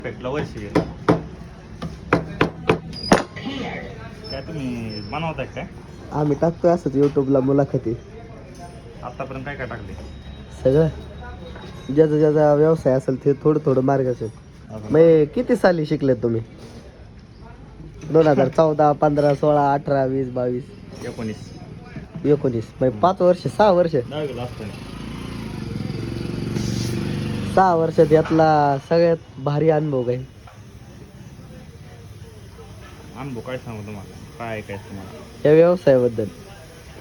पेटला वर्ष गेलं. काय तुम्ही बनवताय काय? आम्ही टाकतोय असंच युट्यूबला मुलाखती. आतापर्यंत काय काय टाकले? सगळं ज्याचा ज्याचा व्यवसाय असेल ते थोडं थोडं मार्गदर्शन. मग किती साली शिकले तुम्ही? 2014, 15, 16, 18, 20, 22, 19. 19. मग 5 वर्ष 6 वर्ष 10वीला असताना. 6 वर्षात यातला सगळ्यात भारी अनुभव काय? अनुभव काय सांगू तुम्हाला? काय ऐकायचं तुम्हाला? या व्यवसायाबद्दल.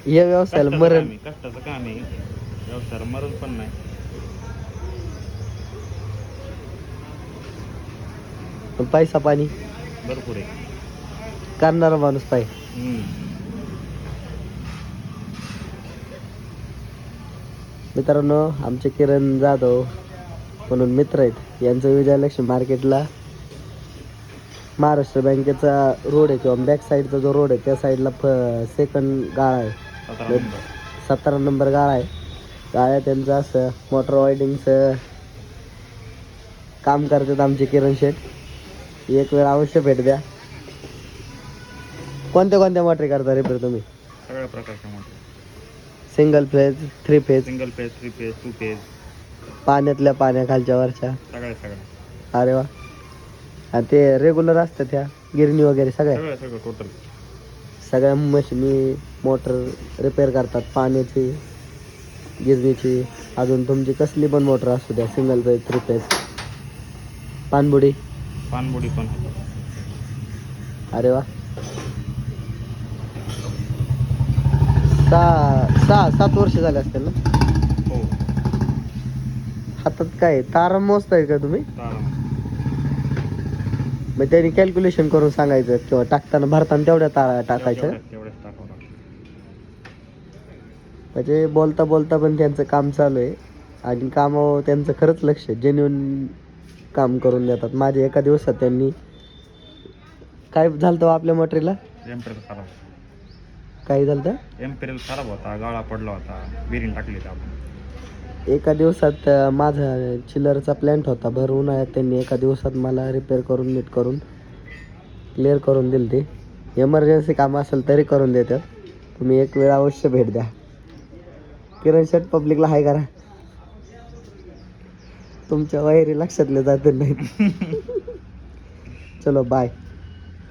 या व्यवसायाला मरण कष्टाचं काम आहे. व्यवसायाला मरण पण नाही. पैसा पाणी भरपूर आहे. करणारा माणूस पाहिजे. मित्रांनो, आमचे किरण जाधव म्हणून मित्र आहेत, यांचं विजयलक्ष्मी मार्केटला महाराष्ट्र बँकेचा रोड आहे किंवा बॅक साईडचा जो रोड आहे त्या साईडला सेकंड गाळा आहे. 17 नंबर गाळा आहे. गाळ्या त्यांचं असं मोटर वायडिंगचं काम करतात आमचे किरण शेठ. एक वेळ अवश्य भेट द्या. कोणत्या कोणत्या मोटरी करता रिपेअर तुम्ही? सगळ्या प्रकारच्या motor. Single phase, 3 phase, single phase, 3 phase, 2 phase. पाण्यातल्या पाण्याखालच्या वरच्या. सगळ्या. अरे वा. आणि ते रेग्युलर असतात त्या गिरणी वगैरे सगळ्या सगळं टोटल. सगळ्या मशिनी मोटर रिपेअर करतात. पाण्याची, गिरणीची, अजून तुमची कसली पण मोटर असू द्या, सिंगल फेज, 3 फेज, पाणबुडी पण. अरे वा. 6-7 वर्ष झाले असतील ना? हो. हातात काय तारा मोजताय का तुम्ही? मग त्यांनी कॅल्क्युलेशन करून सांगायचं किंवा टाकताना भरताना तेवढ्या तारा टाकायच्या. म्हणजे बोलता बोलता पण त्यांचं काम चालू आहे आणि कामावर त्यांचं खरंच लक्ष, जेन्युइन काम करून देतात. माझ्या एका दिवसात त्यांनी काय झालं आपल्या मोटरीला? काय झालं? एम्पेरियल खराब होता, गाळा पडला होता, बेरिंग टाकली होती आपण. एका दिवसात माझा चिलरचा प्लॅन्ट होता, भर उन्हाळ्यात त्यांनी एका दिवसात मला रिपेअर करून नीट करून क्लिअर करून दिलं. ते एमर्जन्सी काम असेल तरी करून देतात. तुम्ही एक वेळ अवश्य भेट द्या. किरण शेट पब्लिकला हाय करा. तुमच्या वैरी लक्षातले जाते नाही. चलो बाय.